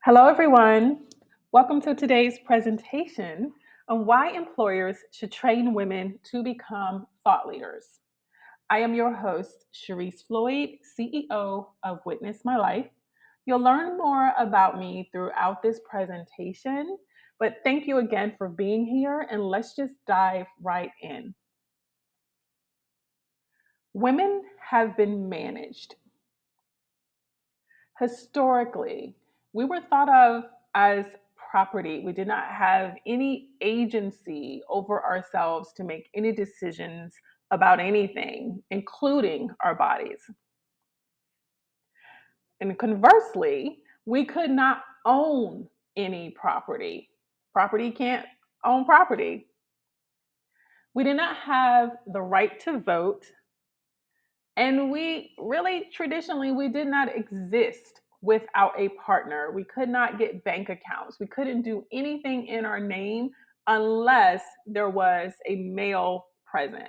Hello, everyone. Welcome to today's presentation on why employers should train women to become thought leaders. I am your host, Sharice Floyd, CEO of Witness My Life. You'll learn more about me throughout this presentation, but thank you again for being here, and let's just dive right in. Women have been managed. Historically, we were thought of as property. We did not have any agency over ourselves to make any decisions about anything, including our bodies. And conversely, we could not own any property. Property can't own property. We did not have the right to vote. And we really traditionally we did not exist without a partner. We could not get bank accounts. We couldn't do anything in our name unless there was a male present.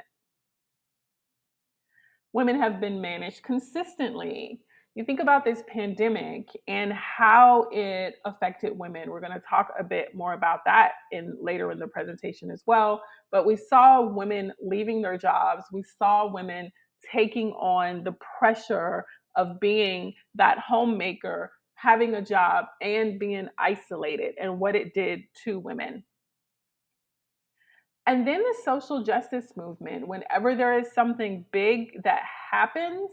Women have been managed consistently. You think about this pandemic and how it affected women. We're going to talk a bit more about that in later in the presentation as well. But we saw women leaving their jobs. We saw women taking on the pressure of being that homemaker, having a job, and being isolated, and what it did to women. And then the social justice movement, whenever there is something big that happens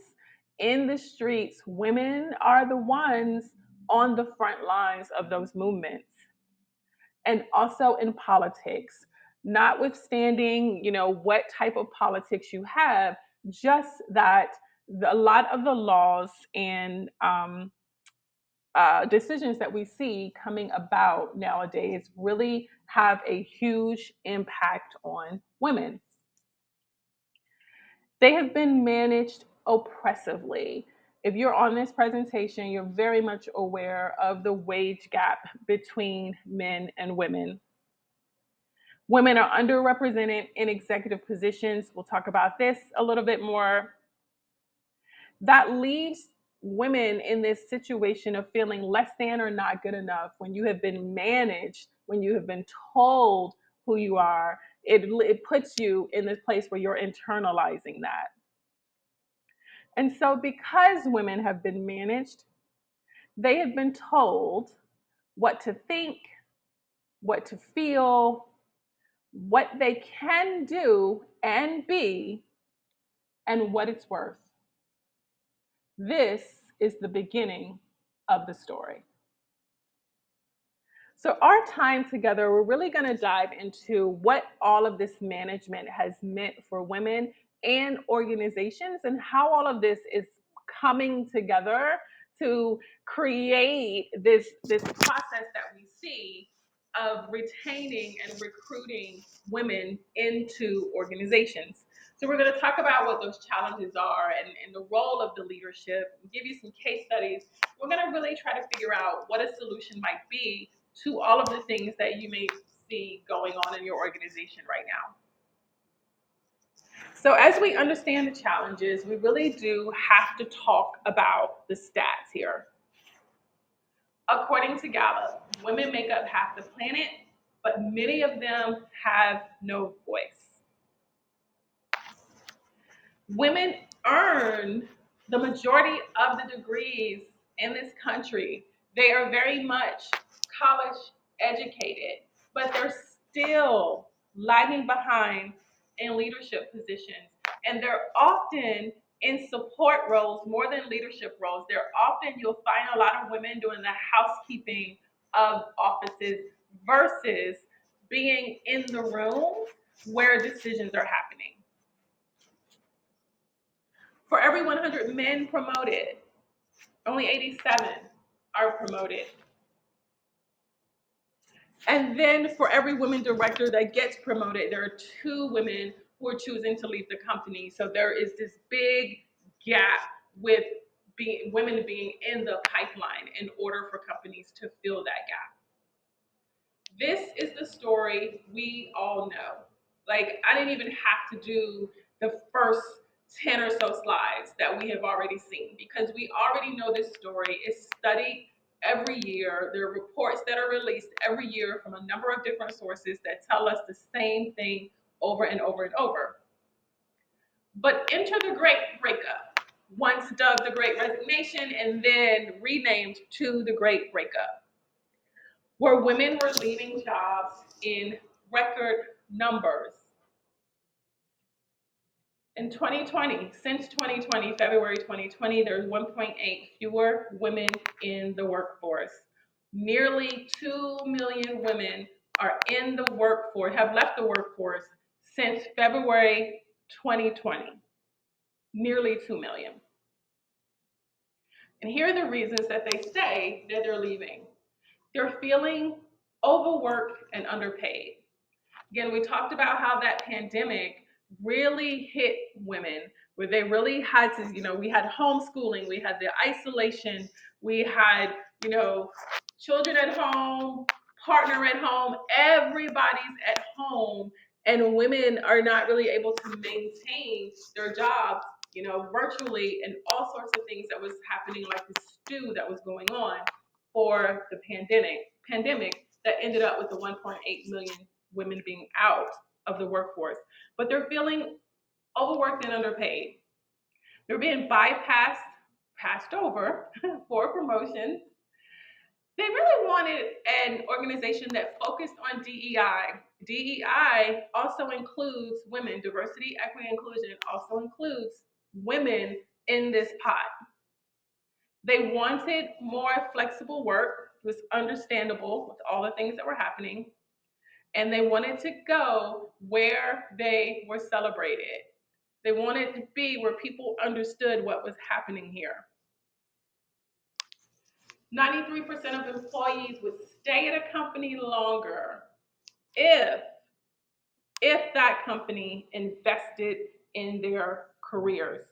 in the streets, women are the ones on the front lines of those movements. And also in politics, notwithstanding, what type of politics you have, just that a lot of the laws and decisions that we see coming about nowadays really have a huge impact on women. They have been managed oppressively. If you're on this presentation, you're very much aware of the wage gap between men and women. Women are underrepresented in executive positions. We'll talk about this a little bit more. That leaves women in this situation of feeling less than or not good enough when you have been managed, when you have been told who you are. It puts you in this place where you're internalizing that. And so, because women have been managed, they have been told what to think, what to feel, what they can do and be, and what it's worth. This is the beginning of the story. So, our time together, we're really going to dive into what all of this management has meant for women and organizations, and how all of this is coming together to create this process that we see of retaining and recruiting women into organizations. So we're going to talk about what those challenges are, and the role of the leadership, and give you some case studies. We're going to really try to figure out what a solution might be to all of the things that you may see going on in your organization right now. So, as we understand the challenges, we really do have to talk about the stats here. According to Gallup, women make up half the planet, but many of them have no voice. Women earn the majority of the degrees in this country. They are very much college educated, but they're still lagging behind in leadership positions. And they're often in support roles more than leadership roles. They're often, you'll find a lot of women doing the housekeeping of offices versus being in the room where decisions are happening. For every 100 men promoted, only 87 are promoted. And then for every woman director that gets promoted, there are 2 women who are choosing to leave the company. So there is this big gap with women being in the pipeline in order for companies to fill that gap. This is the story we all know. Like, I didn't even have to do the first 10 or so slides that we have already seen, because we already know this story. It's studied every year. There are reports that are released every year from a number of different sources that tell us the same thing over and over and over. But enter the Great Breakup, once dubbed the Great Resignation and then renamed to the Great Breakup, where women were leaving jobs in record numbers. In 2020, since 2020, February 2020, there's 1.8 fewer women in the workforce. Nearly 2 million women are in the workforce, have left the workforce since February 2020. Nearly 2 million. And here are the reasons that they say that they're leaving. They're feeling overworked and underpaid. Again, we talked about how that pandemic really hit women, where they really had to, we had homeschooling, we had the isolation, we had, children at home, partner at home, everybody's at home, and women are not really able to maintain their jobs, virtually, and all sorts of things that was happening, like the stew that was going on for the pandemic that ended up with the 1.8 million women being out of the workforce. But they're feeling overworked and underpaid. They're being passed over for promotions. They really wanted an organization that focused on DEI. DEI also includes women. Diversity, equity, inclusion also includes women in this pot. They wanted more flexible work. It was understandable with all the things that were happening. And they wanted to go where they were celebrated. They wanted to be where people understood what was happening here. 93% of employees would stay at a company longer if that company invested in their careers,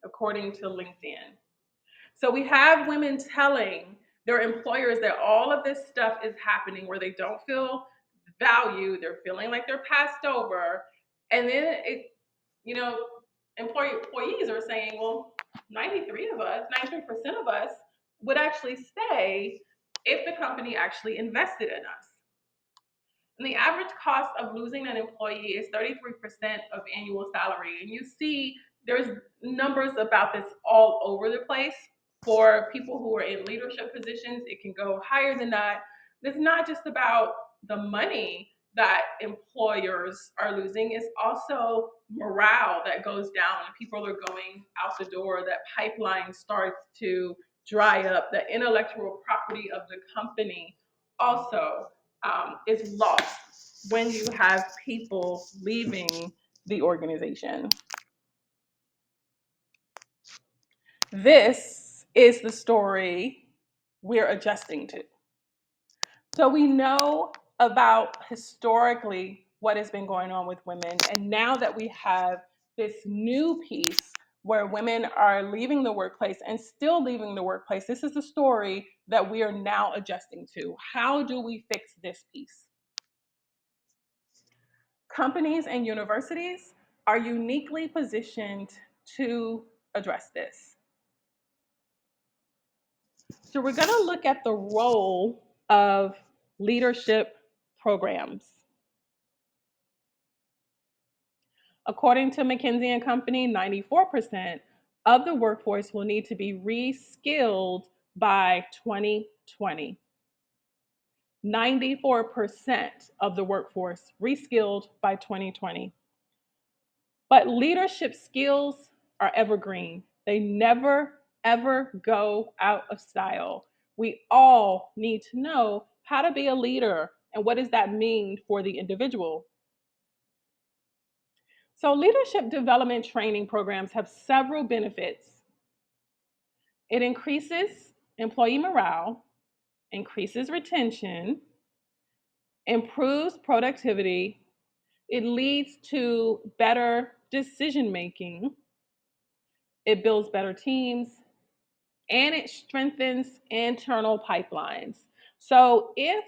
according to LinkedIn. So we have women telling their employers that all of this stuff is happening where they don't feel valued, they're feeling like they're passed over, and then employees are saying, well, 93% of us would actually stay if the company actually invested in us. And the average cost of losing an employee is 33% of annual salary. And you see there's numbers about this all over the place. For people who are in leadership positions, it can go higher than that. It's not just about the money that employers are losing, it's also morale that goes down. People are going out the door, that pipeline starts to dry up, the intellectual property of the company also is lost when you have people leaving the organization. This is the story we're adjusting to. So we know about historically what has been going on with women, and now that we have this new piece where women are leaving the workplace and still leaving the workplace, this is the story that we are now adjusting to. How do we fix this piece? Companies and universities are uniquely positioned to address this. So we're going to look at the role of leadership programs. According to McKinsey and Company, 94% of the workforce will need to be reskilled by 2020. 94% of the workforce reskilled by 2020. But leadership skills are evergreen. They never, ever go out of style. We all need to know how to be a leader and what does that mean for the individual. So leadership development training programs have several benefits. It increases employee morale, increases retention, improves productivity, it leads to better decision making, it builds better teams, and it strengthens internal pipelines. So if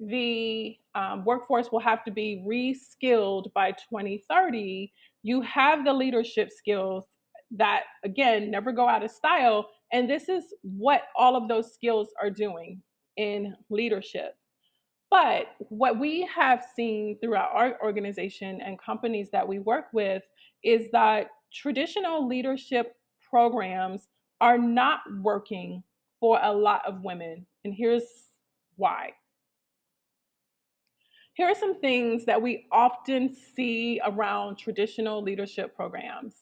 the workforce will have to be reskilled by 2030, you have the leadership skills that, again, never go out of style And this is what all of those skills are doing in leadership. But what we have seen throughout our organization and companies that we work with is that traditional leadership programs are not working for a lot of women. And here's why. Here are some things that we often see around traditional leadership programs.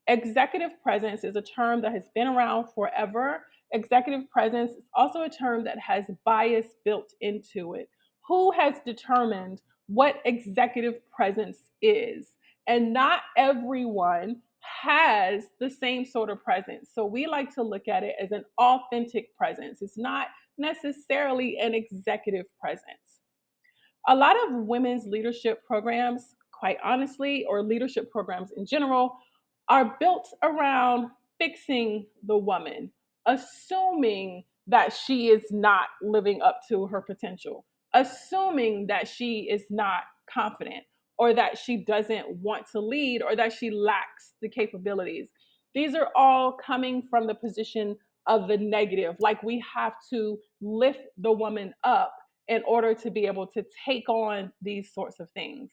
Executive presence is a term that has been around forever. Executive presence is also a term that has bias built into it. Who has determined what executive presence is? And not everyone has the same sort of presence. So we like to look at it as an authentic presence. It's not necessarily an executive presence. A lot of women's leadership programs, quite honestly, or leadership programs in general, are built around fixing the woman, assuming that she is not living up to her potential, assuming that she is not confident, or that she doesn't want to lead, or that she lacks the capabilities. These are all coming from the position of the negative, like we have to lift the woman up in order to be able to take on these sorts of things.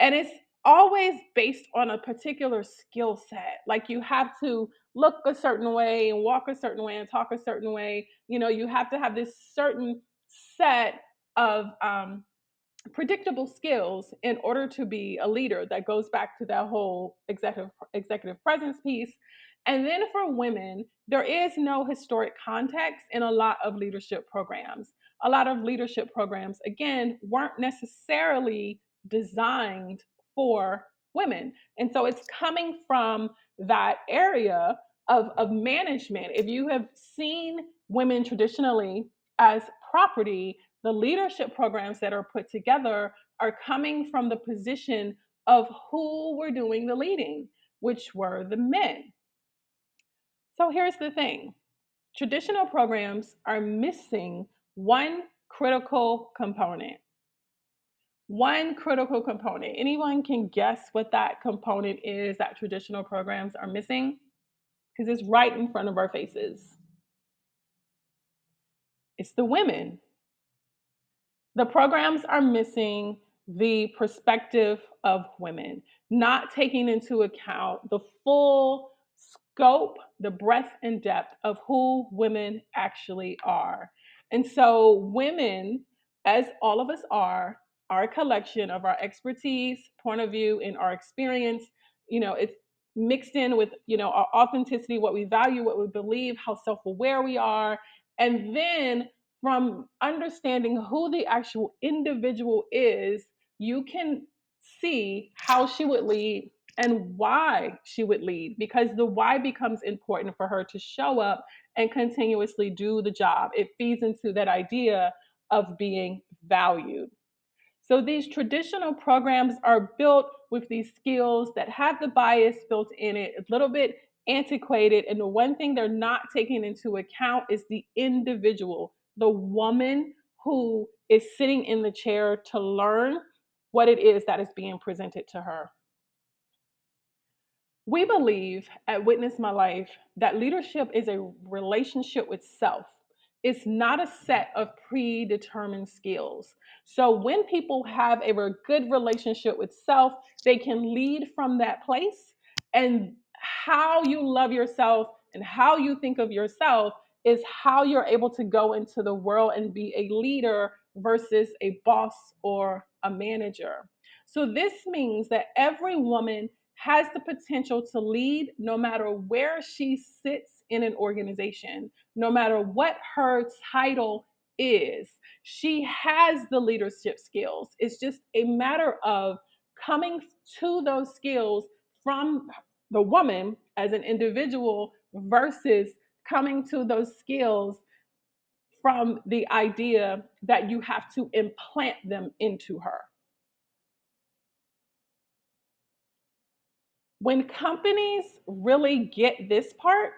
And it's always based on a particular skill set. Like you have to look a certain way and walk a certain way and talk a certain way. You know, you have to have this certain set of predictable skills in order to be a leader. That goes back to that whole executive presence piece. And then for women, there is no historic context in a lot of leadership programs. A lot of leadership programs, again, weren't necessarily designed for women. And so it's coming from that area of management. If you have seen women traditionally as property, the leadership programs that are put together are coming from the position of who were doing the leading, which were the men. So here's the thing: traditional programs are missing one critical component. One critical component. Anyone can guess what that component is that traditional programs are missing? Because it's right in front of our faces. It's the women. The programs are missing the perspective of women, not taking into account the full scope, the breadth and depth of who women actually are. And so, women, as all of us are a collection of our expertise, point of view, and our experience. You know, it's mixed in with, our authenticity, what we value, what we believe, how self aware we are. And then from understanding who the actual individual is, you can see how she would lead and why she would lead, because the why becomes important for her to show up and continuously do the job. It feeds into that idea of being valued. So these traditional programs are built with these skills that have the bias built in it, a little bit antiquated. And the one thing they're not taking into account is the individual, the woman who is sitting in the chair to learn what it is that is being presented to her. We believe at Witness My Life that leadership is a relationship with self. It's not a set of predetermined skills. So when people have a good relationship with self, they can lead from that place. And how you love yourself and how you think of yourself is how you're able to go into the world and be a leader versus a boss or a manager. So this means that every woman has the potential to lead no matter where she sits in an organization, no matter what her title is. She has the leadership skills. It's just a matter of coming to those skills from the woman as an individual versus coming to those skills from the idea that you have to implant them into her. When companies really get this part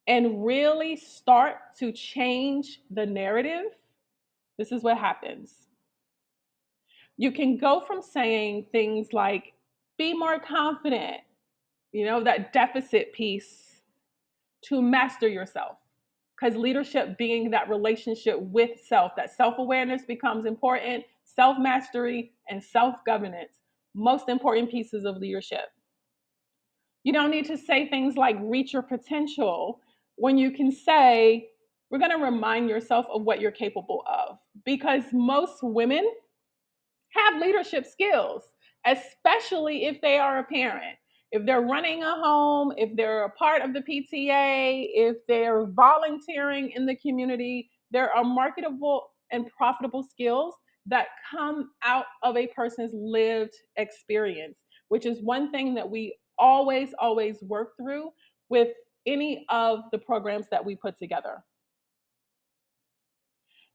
and really start to change the narrative, this is what happens. You can go from saying things like, be more confident, that deficit piece, to master yourself. Because leadership being that relationship with self, that self awareness becomes important, self mastery, and self governance, most important pieces of leadership. You don't need to say things like reach your potential when you can say, we're going to remind yourself of what you're capable of. Because most women have leadership skills, especially if they are a parent. If they're running a home, if they're a part of the PTA, if they're volunteering in the community, there are marketable and profitable skills that come out of a person's lived experience, which is one thing that we always work through with any of the programs that we put together.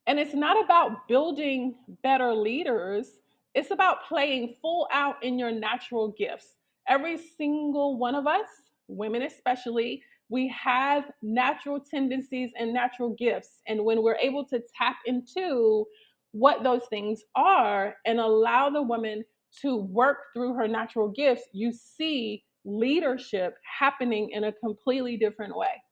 And it's not about building better leaders, it's about playing full out in your natural gifts. Every single one of us, women especially, we have natural tendencies and natural gifts. And when we're able to tap into what those things are and allow the woman to work through her natural gifts, you see leadership happening in a completely different way.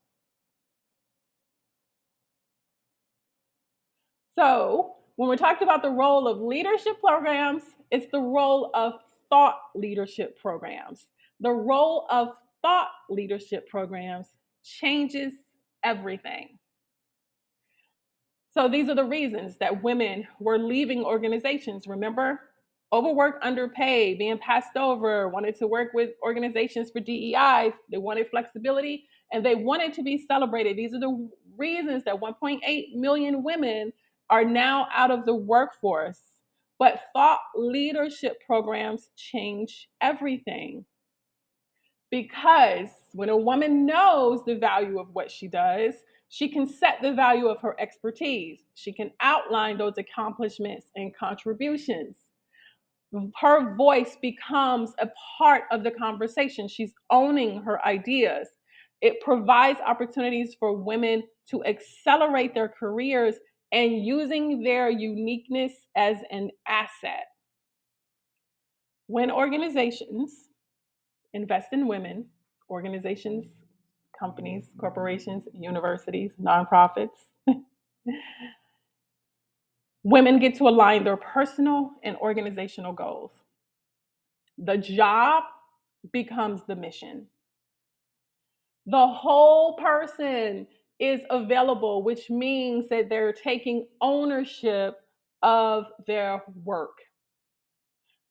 So, when we're talking about the role of leadership programs, it's the role of thought leadership programs. The role of thought leadership programs changes everything. So these are the reasons that women were leaving organizations. Remember? Overworked, underpaid, being passed over, wanted to work with organizations for DEI. They wanted flexibility and they wanted to be celebrated. These are the reasons that 1.8 million women are now out of the workforce. But thought leadership programs change everything. Because when a woman knows the value of what she does, she can set the value of her expertise. She can outline those accomplishments and contributions. Her voice becomes a part of the conversation. She's owning her ideas. It provides opportunities for women to accelerate their careers and using their uniqueness as an asset. When organizations invest in women, organizations, companies, corporations, universities, nonprofits. Women get to align their personal and organizational goals. The job becomes the mission. The whole person is available, which means that they're taking ownership of their work.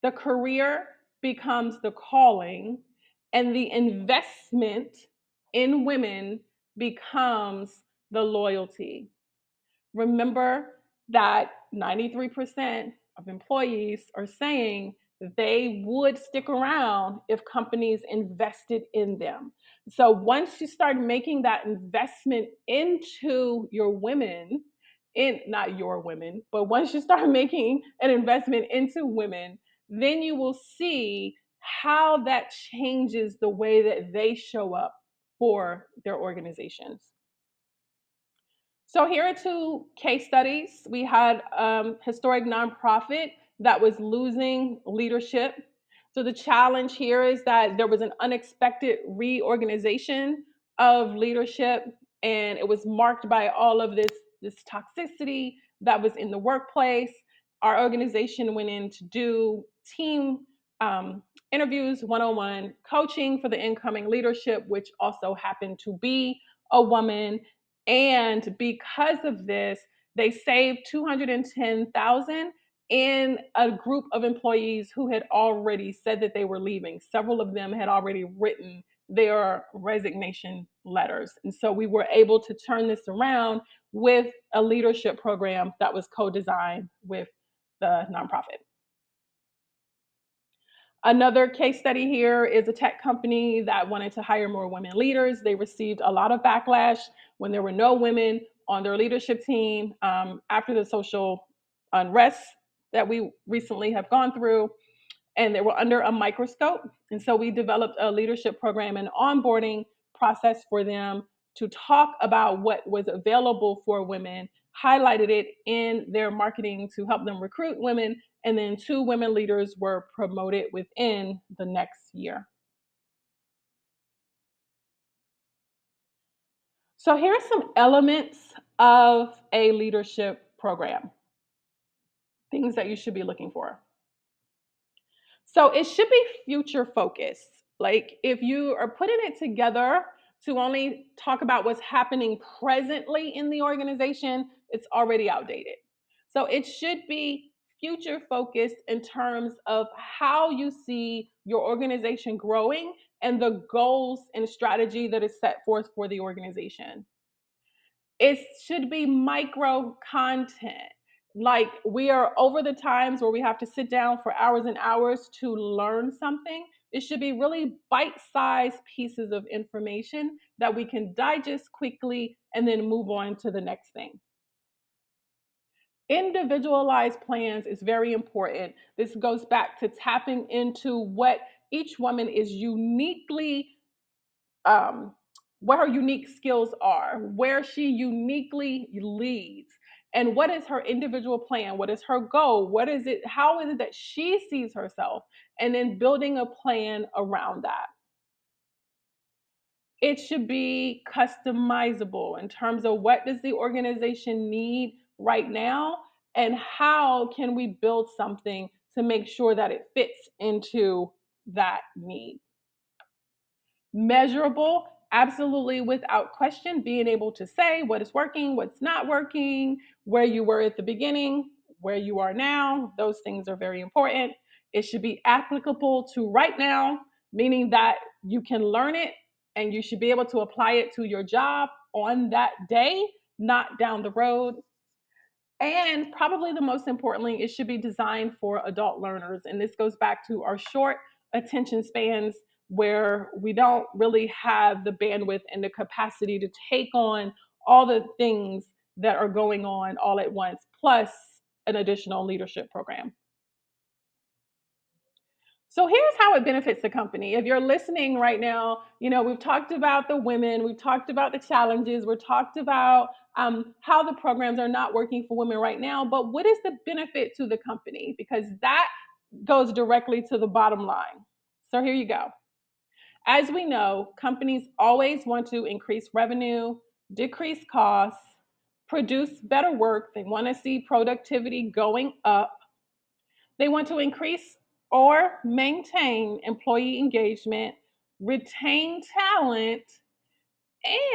The career becomes the calling, and the investment in women becomes the loyalty. Remember that 93% of employees are saying that they would stick around if companies invested in them. So once you start making that investment into your women, in not your women, but once you start making an investment into women, then you will see how that changes the way that they show up for their organizations. So here are two case studies. We had historic nonprofit that was losing leadership. So the challenge here is that there was an unexpected reorganization of leadership, and it was marked by all of this toxicity that was in the workplace. Our organization went in to do team interviews, one-on-one coaching for the incoming leadership, which also happened to be a woman. And because of this, they saved 210,000 in a group of employees who had already said that they were leaving. Several of them had already written their resignation letters. And so we were able to turn this around with a leadership program that was co-designed with the nonprofit. Another case study here is a tech company that wanted to hire more women leaders. They received a lot of backlash when there were no women on their leadership team after the social unrest that we recently have gone through, and they were under a microscope. And so we developed a leadership program and onboarding process for them to talk about what was available for women, highlighted it in their marketing to help them recruit women, and then two women leaders were promoted within the next year. So here are some elements of a leadership program, things that you should be looking for. So it should be future focused. Like if you are putting it together to only talk about what's happening presently in the organization, it's already outdated. So it should be future focused in terms of how you see your organization growing and the goals and strategy that is set forth for the organization. It should be micro content. Like we are over the times where we have to sit down for hours and hours to learn something. It should be really bite sized pieces of information that we can digest quickly and then move on to the next thing. Individualized plans is very important. This goes back to tapping into what each woman is uniquely um, what her unique skills are, where she uniquely leads, and what is her individual plan, what is her goal, what is it, how is it that she sees herself, and then building a plan around that. It should be customizable in terms of what does the organization need right now and how can we build something to make sure that it fits into that need. Measurable, absolutely without question, being able to say what is working, what's not working, where you were at the beginning, where you are now. Those things are very important. It should be applicable to right now, meaning that you can learn it and you should be able to apply it to your job on that day, not down the road. And probably the most importantly, it should be designed for adult learners. And this goes back to our short attention spans where we don't really have the bandwidth and the capacity to take on all the things that are going on all at once, plus an additional leadership program. So here's how it benefits the company. If you're listening right now, we've talked about the women, we've talked about the challenges, we've talked about how the programs are not working for women right now, but what is the benefit to the company? Because that goes directly to the bottom line. So here you go. As we know, companies always want to increase revenue, decrease costs, produce better work. They want to see productivity going up. They want to increase or maintain employee engagement, retain talent,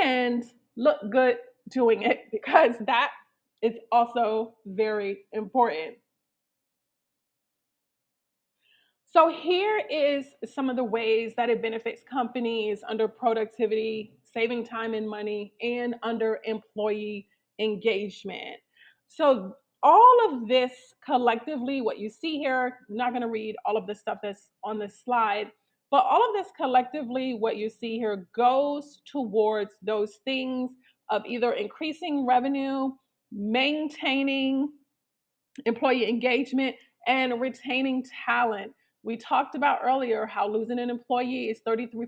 and look good doing it because that is also very important. So here is some of the ways that it benefits companies under productivity, saving time and money, and under employee engagement. So all of this collectively, what you see here, I'm not going to read all of the stuff that's on this slide, but all of this collectively, what you see here goes towards those things of either increasing revenue, maintaining employee engagement, and retaining talent. We talked about earlier how losing an employee is 33%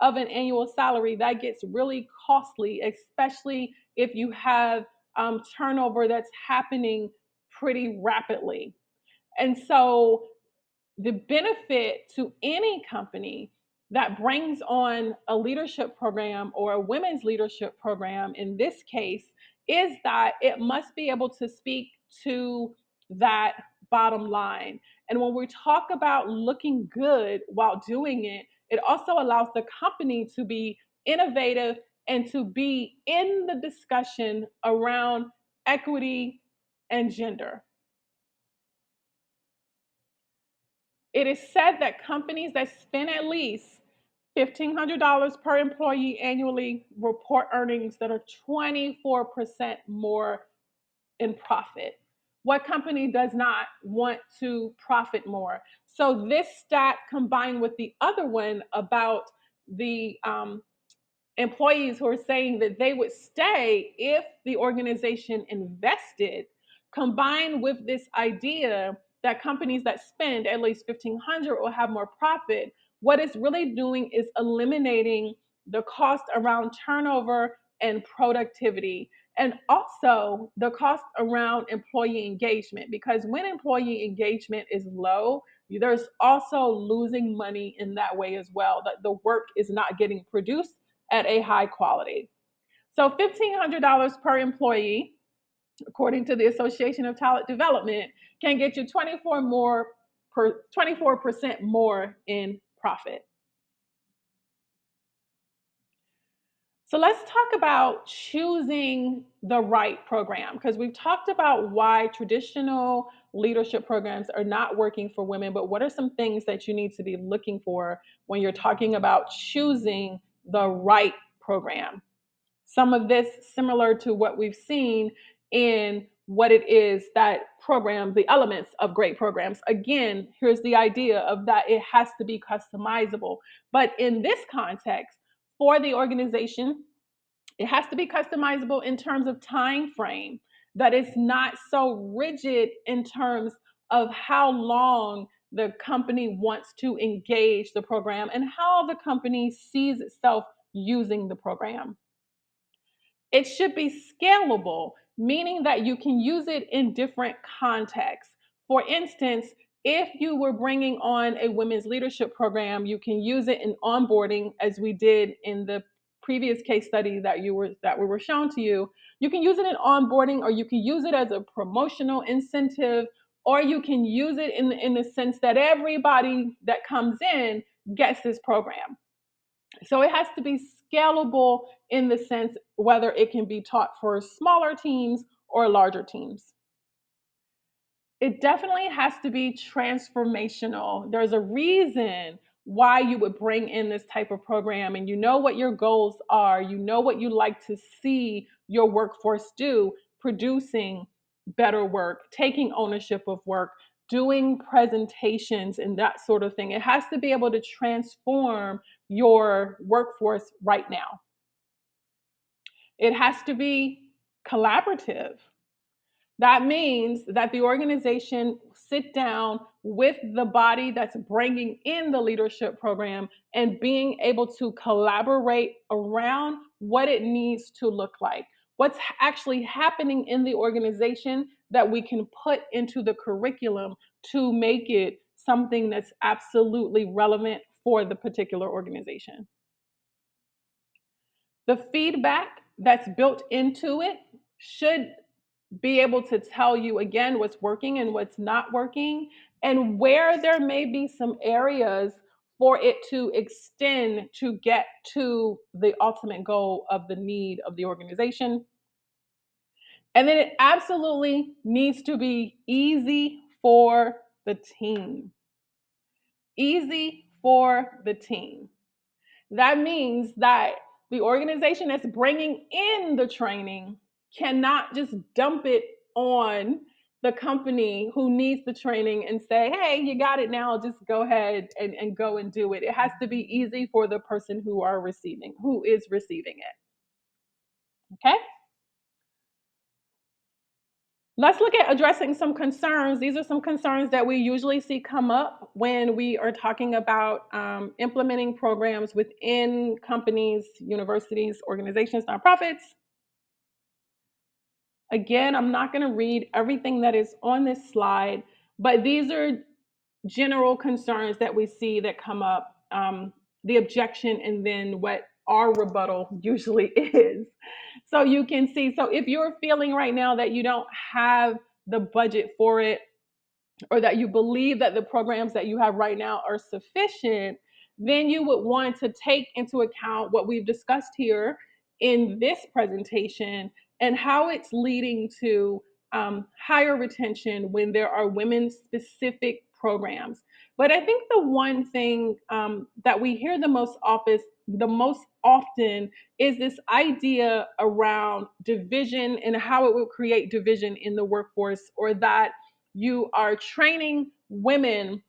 of an annual salary. That gets really costly, especially if you have turnover that's happening pretty rapidly. And so the benefit to any company that brings on a leadership program or a women's leadership program in this case is that it must be able to speak to that bottom line. And when we talk about looking good while doing it, it also allows the company to be innovative and to be in the discussion around equity and gender. It is said that companies that spend at least $1,500 per employee annually report earnings that are 24% more in profit. What company does not want to profit more? So, this stat combined with the other one about the employees who are saying that they would stay if the organization invested, combined with this idea that companies that spend at least 1500 will have more profit, what it's really doing is eliminating the cost around turnover and productivity, and also the cost around employee engagement, because when employee engagement is low, there's also losing money in that way as well, that the work is not getting produced at a high quality. So $1,500 per employee, according to the Association of Talent Development, can get you 24% more in profit. So let's talk about choosing the right program, because we've talked about why traditional leadership programs are not working for women, but what are some things that you need to be looking for when you're talking about choosing the right program? Some of this similar to what we've seen in what it is that program, the elements of great programs. Again, here's the idea of that it has to be customizable. But in this context, for the organization, it has to be customizable in terms of time frame, that it's not so rigid in terms of how long the company wants to engage the program and how the company sees itself using the program. It should be scalable, meaning that you can use it in different contexts. For instance, if you were bringing on a women's leadership program, you can use it in onboarding, as we did in the previous case study that we were shown to you. You can use it in onboarding, or you can use it as a promotional incentive, or you can use it in the sense that everybody that comes in gets this program. So it has to be scalable in the sense whether it can be taught for smaller teams or larger teams. It definitely has to be transformational. There's a reason why you would bring in this type of program, and you know what your goals are, you know what you like to see your workforce do, producing better work, taking ownership of work, doing presentations and that sort of thing. It has to be able to transform your workforce right now. It has to be collaborative. That means that the organization sit down with the body that's bringing in the leadership program and being able to collaborate around what it needs to look like. What's actually happening in the organization that we can put into the curriculum to make it something that's absolutely relevant for the particular organization. The feedback that's built into it should be able to tell you again what's working and what's not working, and where there may be some areas for it to extend to get to the ultimate goal of the need of the organization. And then it absolutely needs to be easy for the team. Easy for the team. That means that the organization that's bringing in the training cannot just dump it on the company who needs the training and say, hey, you got it now, just go ahead and go and do it. It has to be easy for the person who is receiving it. Okay? Let's look at addressing some concerns. These are some concerns that we usually see come up when we are talking about implementing programs within companies, universities, organizations, nonprofits. Again, I'm not going to read everything that is on this slide, but these are general concerns that we see that come up, the objection, and then what our rebuttal usually is. So you can see, so if you're feeling right now that you don't have the budget for it, or that you believe that the programs that you have right now are sufficient, then you would want to take into account what we've discussed here in this presentation and how it's leading to higher retention when there are women specific programs. But I think the one thing that we hear the most often is this idea around division and how it will create division in the workforce, or that you are training women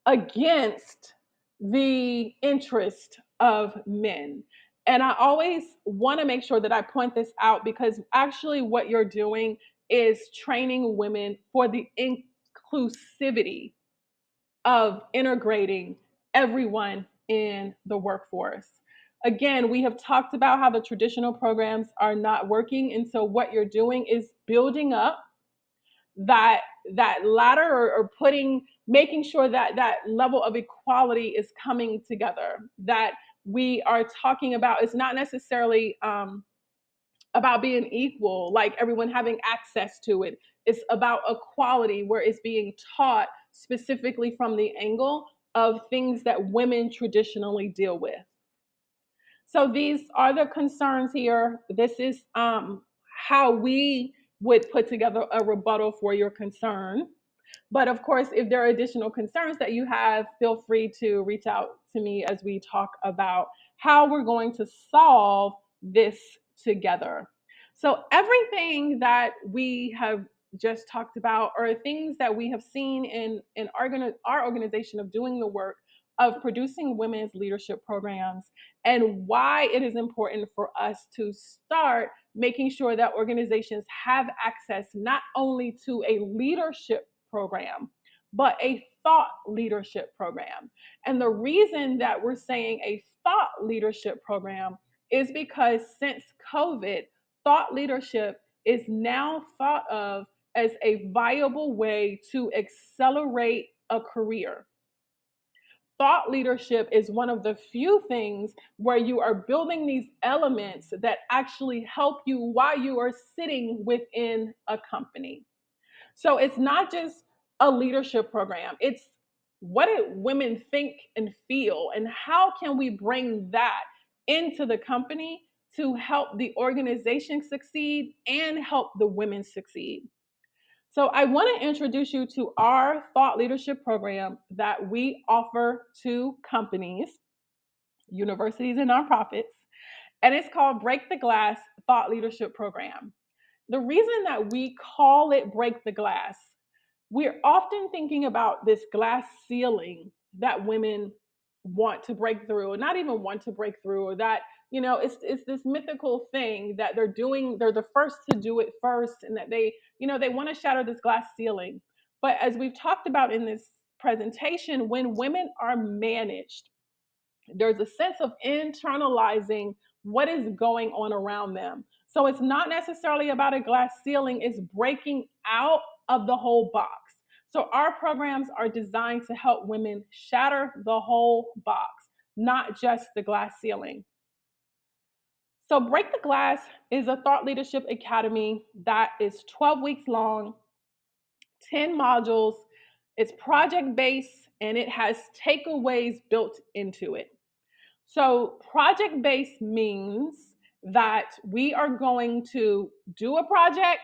against the interest of men. And I always want to make sure that I point this out, because actually what you're doing is training women for the inclusivity of integrating everyone in the workforce. Again, we have talked about how the traditional programs are not working. And so what you're doing is building up that ladder, or putting making sure that that level of equality is coming together, that we are talking about, it's not necessarily about being equal, like everyone having access to it. It's about equality where it's being taught specifically from the angle of things that women traditionally deal with. So these are the concerns here. This is how we would put together a rebuttal for your concern. But of course, if there are additional concerns that you have, feel free to reach out to me as we talk about how we're going to solve this together. So, everything that we have just talked about are things that we have seen in our organization of doing the work of producing women's leadership programs, and why it is important for us to start making sure that organizations have access not only to a leadership program, but a thought leadership program. And the reason that we're saying a thought leadership program is because since COVID, thought leadership is now thought of as a viable way to accelerate a career. Thought leadership is one of the few things where you are building these elements that actually help you while you are sitting within a company. So it's not just a leadership program, it's what do women think and feel, and how can we bring that into the company to help the organization succeed and help the women succeed. So I want to introduce you to our thought leadership program that we offer to companies, universities, and nonprofits. And it's called Break the Glass Thought Leadership Program. The reason that we call it Break the Glass, we're often thinking about this glass ceiling that women want to break through, or not even want to break through, or that, it's this mythical thing that they're the first to do it first, and that they want to shatter this glass ceiling. But as we've talked about in this presentation, when women are managed, there's a sense of internalizing what is going on around them. So it's not necessarily about a glass ceiling, it's breaking out of the whole box. So our programs are designed to help women shatter the whole box, not just the glass ceiling. So Break the Glass is a thought leadership academy that is 12 weeks long, 10 modules. It's project based and it has takeaways built into it. So, project based means that we are going to do a project,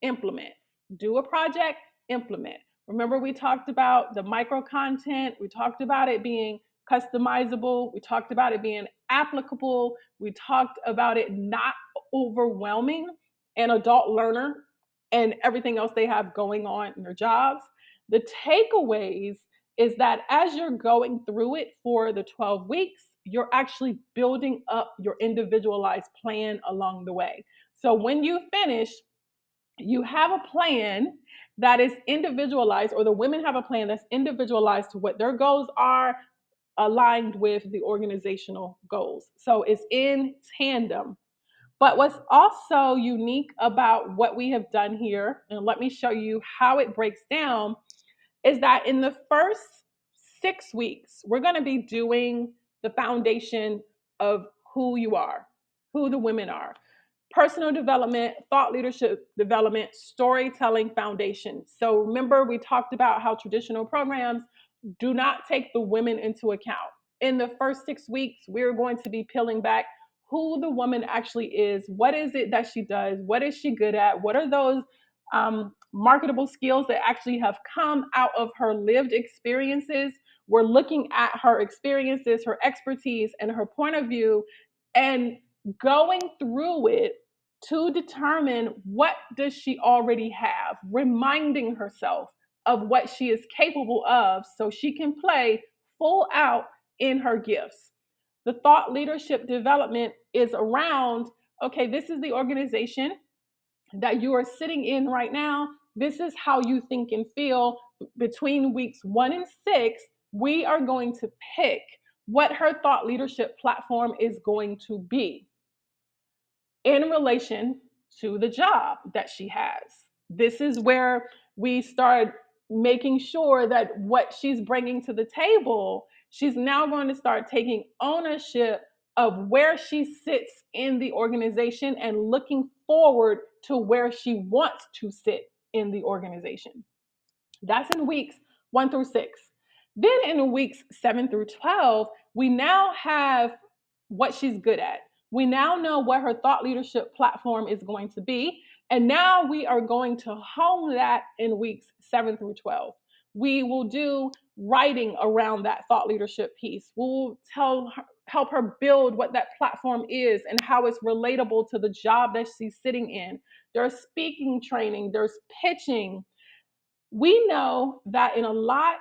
implement, do a project, implement. Remember, we talked about the micro content, we talked about it being customizable, we talked about it being applicable, we talked about it not overwhelming an adult learner and everything else they have going on in their jobs. The takeaways is that as you're going through it for the 12 weeks, you're actually building up your individualized plan along the way. So when you finish, you have a plan that is individualized, or the women have a plan that's individualized to what their goals are, aligned with the organizational goals. So it's in tandem. But what's also unique about what we have done here, and let me show you how it breaks down, is that in the first 6 weeks, we're going to be doing the foundation of who you are, who the women are. Personal development, thought leadership development, storytelling foundation. So remember, we talked about how traditional programs do not take the women into account. In the first 6 weeks, we're going to be peeling back who the woman actually is. What is it that she does? What is she good at? What are those marketable skills that actually have come out of her lived experiences? We're looking at her experiences, her expertise, and her point of view, and going through it to determine what does she already have, reminding herself of what she is capable of so she can play full out in her gifts. The thought leadership development is around, okay, this is the organization that you are sitting in right now. This is how you think and feel. Between weeks 1 and 6, we are going to pick what her thought leadership platform is going to be in relation to the job that she has. This is where we start making sure that what she's bringing to the table, She's now going to start taking ownership of where she sits in the organization and looking forward to where she wants to sit in the organization. That's in weeks 1 through 6. Then in weeks 7 through 12, we now have what she's good at. We now know what her thought leadership platform is going to be. And now we are going to hone that in weeks 7 through 12. We will do writing around that thought leadership piece. We'll help her build what that platform is and how it's relatable to the job that she's sitting in. There's speaking training, there's pitching. We know that in a lot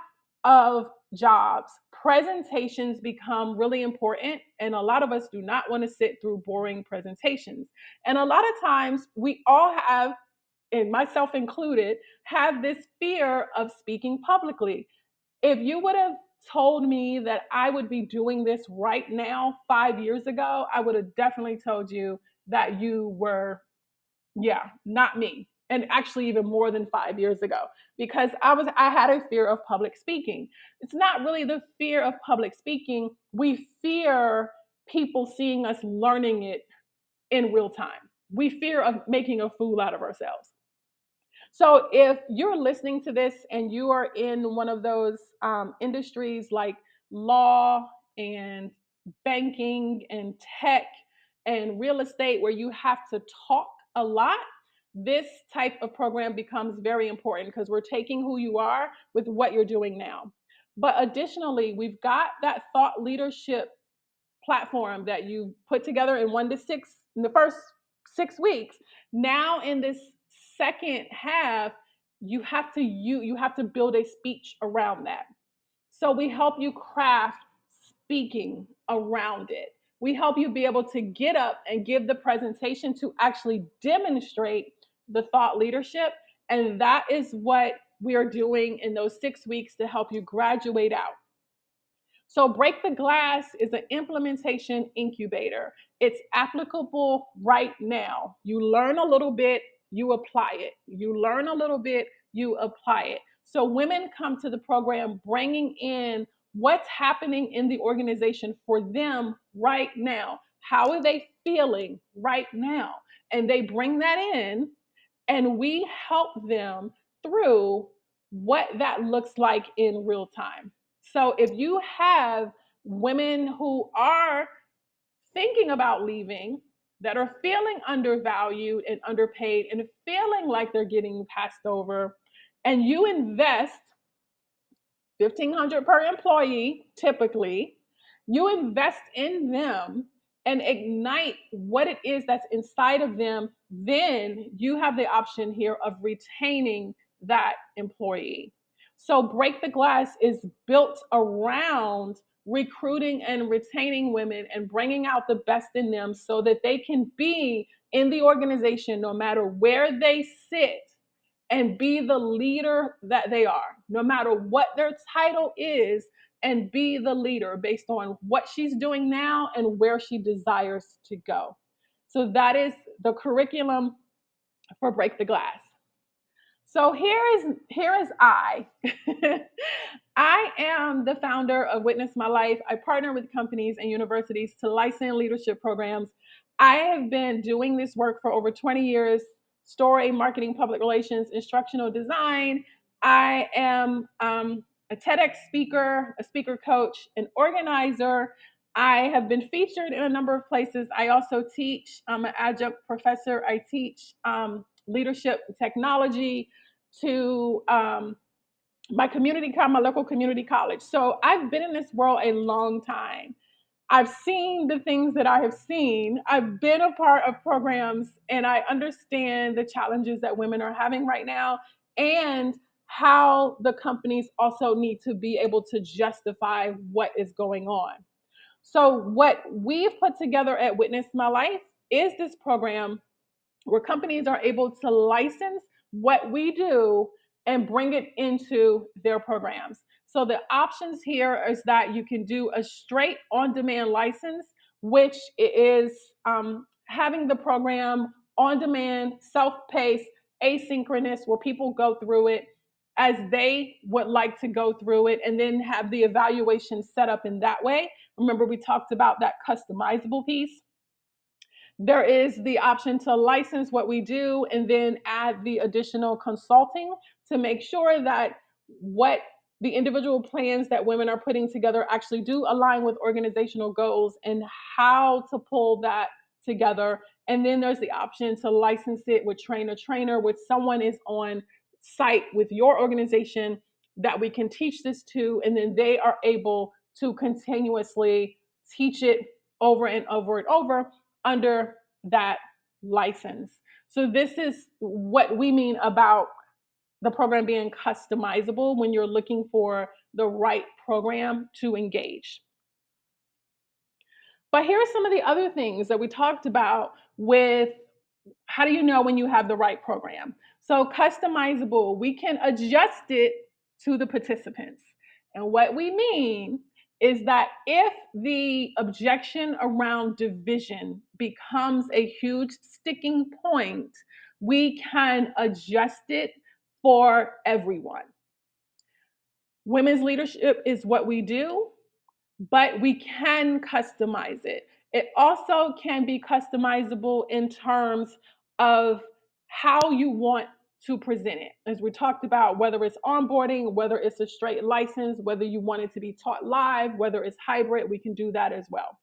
of jobs, presentations become really important, and a lot of us do not want to sit through boring presentations. And a lot of times, we all have, and myself included, have this fear of speaking publicly. If you would have told me that I would be doing this right now 5 years ago, I would have definitely told you that you were, yeah, not me. And actually even more than 5 years ago, because I had a fear of public speaking. It's not really the fear of public speaking. We fear people seeing us learning it in real time. We fear of making a fool out of ourselves. So if you're listening to this and you are in one of those industries like law and banking and tech and real estate where you have to talk a lot, this type of program becomes very important because we're taking who you are with what you're doing now. But additionally, we've got that thought leadership platform that you put together in 1 to 6 in the first 6 weeks. Now in this second half, you have to build a speech around that. So we help you craft speaking around it. We help you be able to get up and give the presentation to actually demonstrate the thought leadership. And that is what we are doing in those 6 weeks to help you graduate out. So, Break the Glass is an implementation incubator. It's applicable right now. You learn a little bit, you apply it. You learn a little bit, you apply it. So, women come to the program bringing in what's happening in the organization for them right now. How are they feeling right now? And they bring that in, and we help them through what that looks like in real time. So if you have women who are thinking about leaving, that are feeling undervalued and underpaid and feeling like they're getting passed over, and you invest 1,500 per employee typically, you invest in them and ignite what it is that's inside of them, then you have the option here of retaining that employee. So Break the Glass is built around recruiting and retaining women and bringing out the best in them so that they can be in the organization no matter where they sit and be the leader that they are, no matter what their title is, and be the leader based on what she's doing now and where she desires to go. So that is the curriculum for Break the Glass. So here is I. I am the founder of Witness My Life. I partner with companies and universities to license leadership programs. I have been doing this work for over 20 years: story, marketing, public relations, instructional design. I am a TEDx speaker, a speaker coach, an organizer. I have been featured in a number of places. I also teach. I'm an adjunct professor. I teach leadership technology to my local community college. So I've been in this world a long time. I've seen the things that I have seen. I've been a part of programs and I understand the challenges that women are having right now and how the companies also need to be able to justify what is going on. So, what we've put together at Witness My Life is this program where companies are able to license what we do and bring it into their programs. So the options here is that you can do a straight on-demand license, which is having the program on demand, self-paced, asynchronous, where people go through it. as they would like to go through it, and then have the evaluation set up in that way. Remember, we talked about that customizable piece. There is the option to license what we do and then add the additional consulting to make sure that what the individual plans that women are putting together actually do align with organizational goals, and how to pull that together. And then there's the option to license it with trainer, with someone is on site with your organization that we can teach this to, and then they are able to continuously teach it over and over and over under that license. So this is what we mean about the program being customizable when you're looking for the right program to engage. But here are some of the other things that we talked about with how do you know when you have the right program? So, customizable, we can adjust it to the participants. And what we mean is that if the objection around division becomes a huge sticking point, we can adjust it for everyone. Women's leadership is what we do, but we can customize it. It also can be customizable in terms of how you want to present it. As we talked about, whether it's onboarding, whether it's a straight license, whether you want it to be taught live, whether it's hybrid, we can do that as well.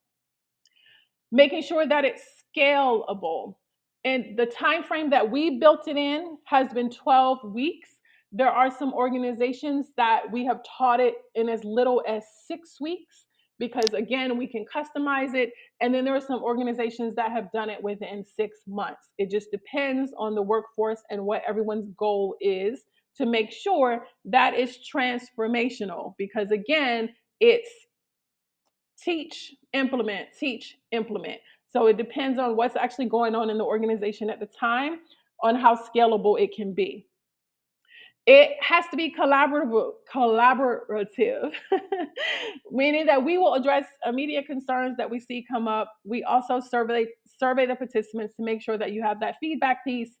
Making sure that it's scalable. And the time frame that we built it in has been 12 weeks. There are some organizations that we have taught it in as little as 6 weeks because, again, we can customize it. And then there are some organizations that have done it within 6 months. It just depends on the workforce and what everyone's goal is to make sure that is transformational, because, again, it's teach, implement. So it depends on what's actually going on in the organization at the time on how scalable it can be. It has to be collaborative, meaning that we will address immediate concerns that we see come up. We also survey the participants to make sure that you have that feedback piece,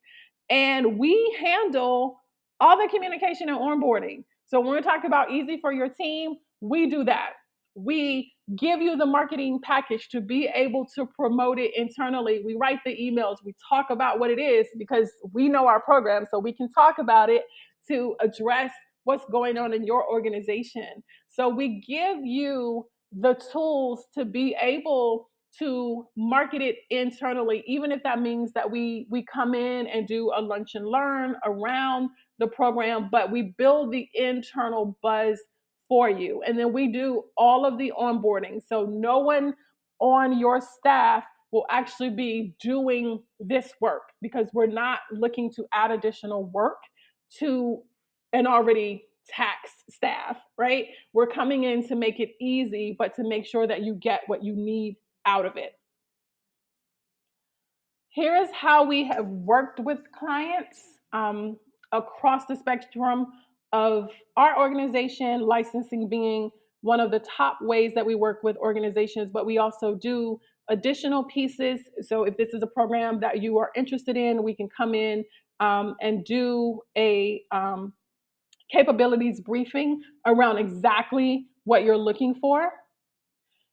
and we handle all the communication and onboarding. So when we talk about easy for your team, we do that. We give you the marketing package to be able to promote it internally. We write the emails. We talk about what it is because we know our program, so we can talk about it to address what's going on in your organization. So we give you the tools to be able to market it internally, even if that means that we come in and do a lunch and learn around the program, but we build the internal buzz for you. And then we do all of the onboarding. So no one on your staff will actually be doing this work because we're not looking to add additional work to an already taxed staff, right? We're coming in to make it easy, but to make sure that you get what you need out of it. Here is how we have worked with clients across the spectrum of our organization, licensing being one of the top ways that we work with organizations, but we also do additional pieces. So if this is a program that you are interested in, we can come in and do a capabilities briefing around exactly what you're looking for.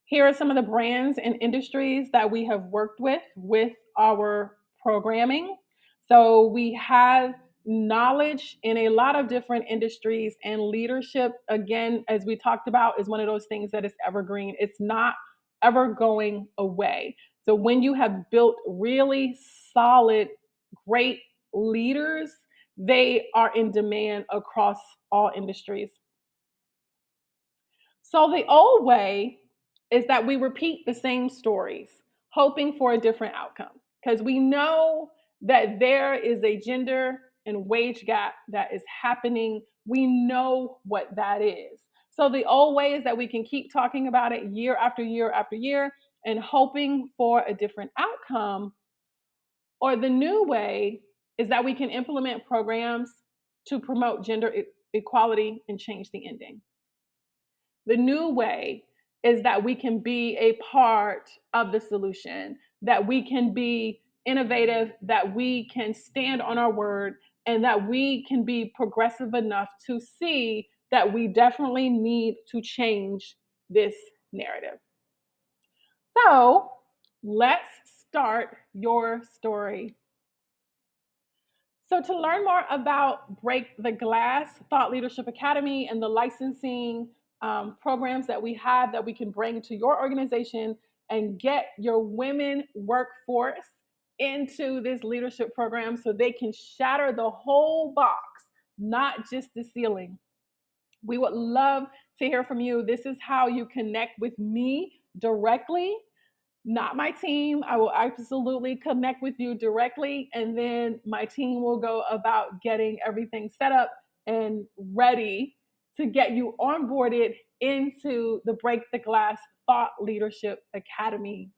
Here are some of the brands and industries that we have worked with our programming. So we have knowledge in a lot of different industries, and leadership, again, as we talked about, is one of those things that is evergreen. It's not ever going away. So when you have built really solid, great leaders, they are in demand across all industries. So the old way is that we repeat the same stories, hoping for a different outcome, because we know that there is a gender and wage gap that is happening. We know what that is. So the old way is that we can keep talking about it year after year after year and hoping for a different outcome. Or the new way is that we can implement programs to promote gender equality and change the ending. The new way is that we can be a part of the solution, that we can be innovative, that we can stand on our word, and that we can be progressive enough to see that we definitely need to change this narrative. So let's start your story. So, to learn more about Break the Glass Thought Leadership Academy and the licensing programs that we have that we can bring to your organization and get your women workforce into this leadership program so they can shatter the whole box, not just the ceiling. We would love to hear from you. This is how you connect with me directly, not my team. I will absolutely connect with you directly, and then my team will go about getting everything set up and ready to get you onboarded into the Break the Glass Thought Leadership Academy.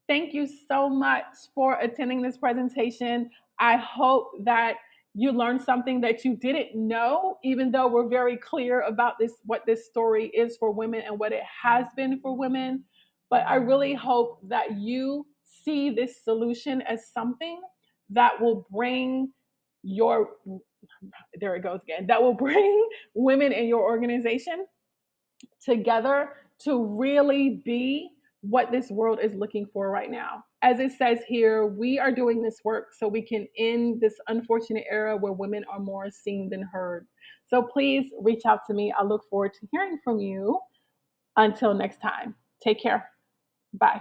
Thank you so much for attending this presentation. I hope that you learned something that you didn't know, even though we're very clear about this, what this story is for women and what it has been for women. But I really hope that you see this solution as something that will bring your, there it goes again, that will bring women in your organization together to really be what this world is looking for right now. As it says here, we are doing this work so we can end this unfortunate era where women are more seen than heard. So please reach out to me. I look forward to hearing from you. Until next time, take care. Bye.